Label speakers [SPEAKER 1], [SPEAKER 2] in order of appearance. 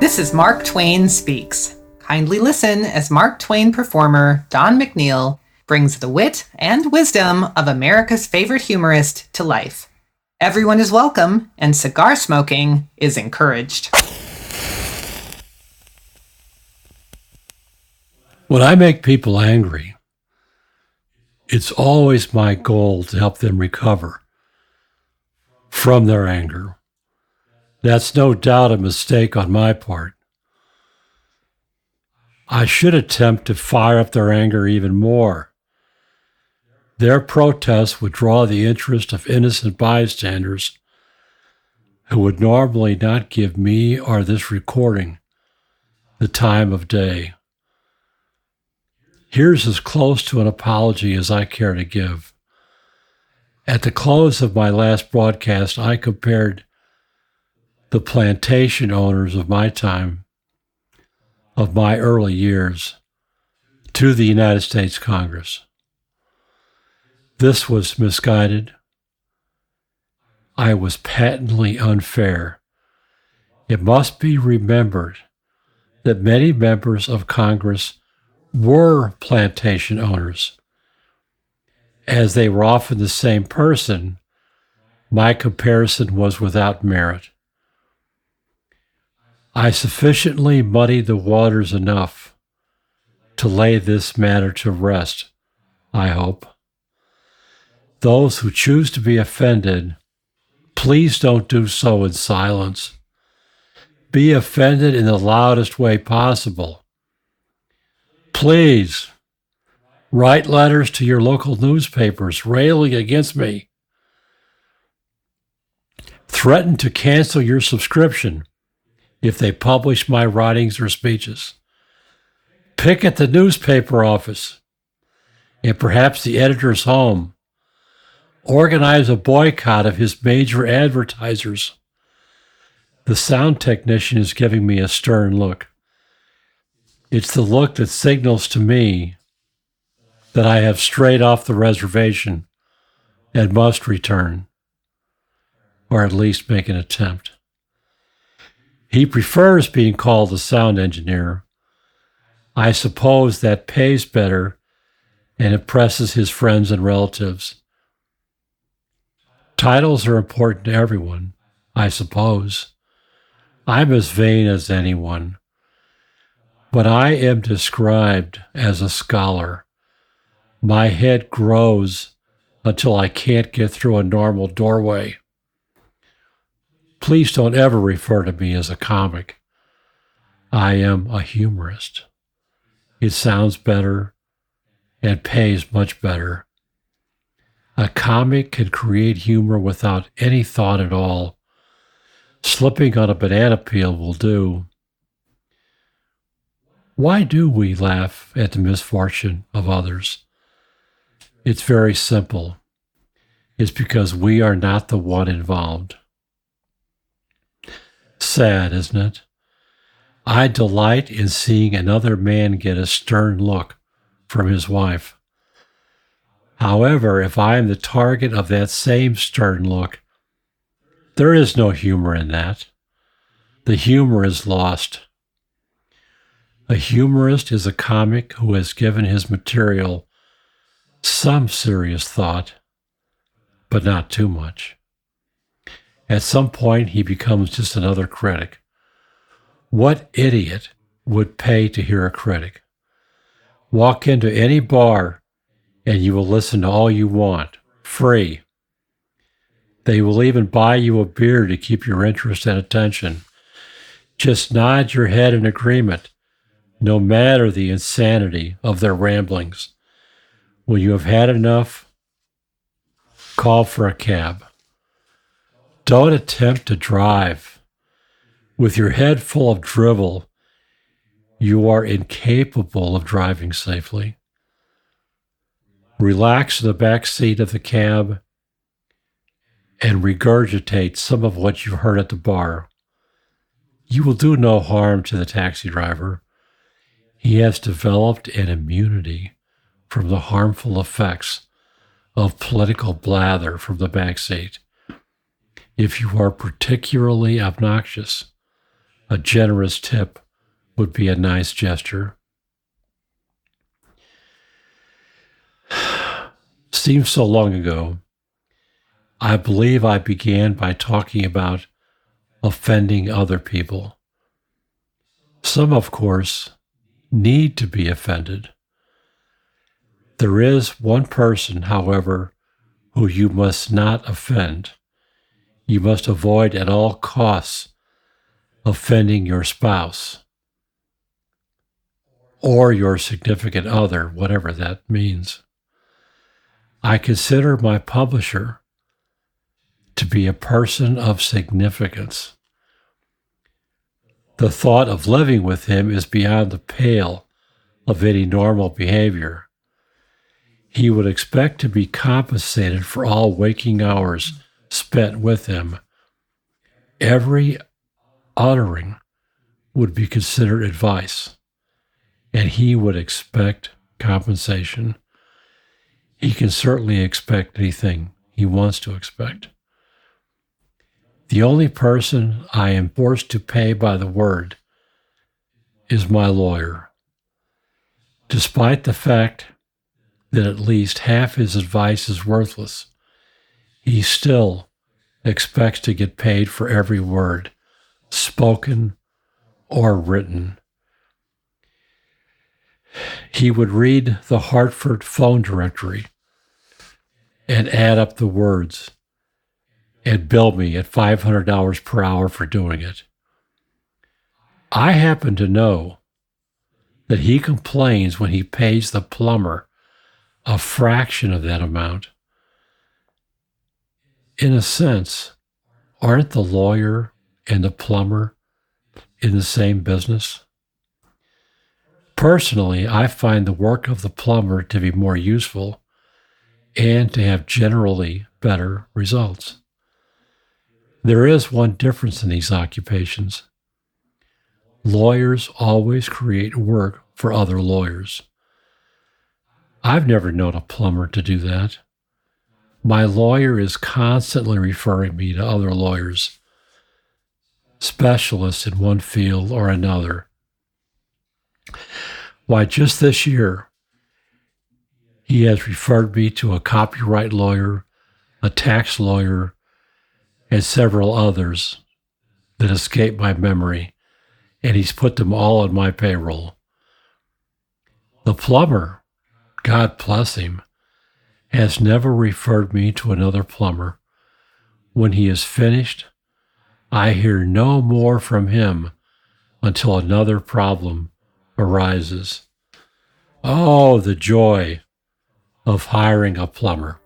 [SPEAKER 1] This is Mark Twain Speaks. Kindly listen as Mark Twain performer Don McNeil brings the wit and wisdom of America's favorite humorist to life. Everyone is welcome, and cigar smoking is encouraged.
[SPEAKER 2] When I make people angry, it's always my goal to help them recover from their anger. That's no doubt a mistake on my part. I should attempt to fire up their anger even more. Their protests would draw the interest of innocent bystanders who would normally not give me or this recording the time of day. Here's as close to an apology as I care to give. At the close of my last broadcast, I compared the plantation owners of my time, of my early years, to the United States Congress. This was misguided. I was patently unfair. It must be remembered that many members of Congress were plantation owners. As they were often the same person, my comparison was without merit. I sufficiently muddied the waters enough to lay this matter to rest, I hope. Those who choose to be offended, please don't do so in silence. Be offended in the loudest way possible. Please, write letters to your local newspapers railing against me. Threaten to cancel your subscription if they publish my writings or speeches. Picket the newspaper office and perhaps the editor's home. Organize a boycott of his major advertisers. The sound technician is giving me a stern look. It's the look that signals to me that I have strayed off the reservation and must return, or at least make an attempt. He prefers being called a sound engineer. I suppose that pays better and impresses his friends and relatives. Titles are important to everyone, I suppose. I'm as vain as anyone. But I am described as a scholar. My head grows until I can't get through a normal doorway. Please don't ever refer to me as a comic. I am a humorist. It sounds better and pays much better. A comic can create humor without any thought at all. Slipping on a banana peel will do. Why do we laugh at the misfortune of others? It's very simple. It's because we are not the one involved. Sad, isn't it? I delight in seeing another man get a stern look from his wife. However, if I am the target of that same stern look, there is no humor in that. The humor is lost. A humorist is a comic who has given his material some serious thought, but not too much. At some point, he becomes just another critic. What idiot would pay to hear a critic? Walk into any bar and you will listen to all you want, free. They will even buy you a beer to keep your interest and attention. Just nod your head in agreement, no matter the insanity of their ramblings. When you have had enough, call for a cab. Don't attempt to drive. With your head full of drivel, you are incapable of driving safely. Relax in the back seat of the cab and regurgitate some of what you heard at the bar. You will do no harm to the taxi driver. He has developed an immunity from the harmful effects of political blather from the back seat. If you are particularly obnoxious, A generous tip would be a nice gesture. Seems so long ago. I believe I began by talking about offending other people. Some, of course, need to be offended. There is one person, however, who you must not offend. You must avoid at all costs offending your spouse or your significant other, whatever that means. I consider my publisher to be a person of significance. The thought of living with him is beyond the pale of any normal behavior. He would expect to be compensated for all waking hours spent with him. Every uttering would be considered advice, and he would expect compensation. He can certainly expect anything he wants to expect. The only person I am forced to pay by the word is my lawyer. Despite the fact that at least half his advice is worthless, he still expects to get paid for every word, spoken or written. He would read the Hartford phone directory and add up the words and bill me at $500 per hour for doing it. I happen to know that he complains when he pays the plumber a fraction of that amount. In a sense, aren't the lawyer and the plumber in the same business? Personally, I find the work of the plumber to be more useful and to have generally better results. There is one difference in these occupations. Lawyers always create work for other lawyers. I've never known a plumber to do that. My lawyer is constantly referring me to other lawyers, specialists in one field or another. Why, just this year, he has referred me to a copyright lawyer, a tax lawyer, and several others that escape my memory, and he's put them all on my payroll. The plumber, God bless him, has never referred me to another plumber. When he is finished, I hear no more from him until another problem arises. Oh, the joy of hiring a plumber.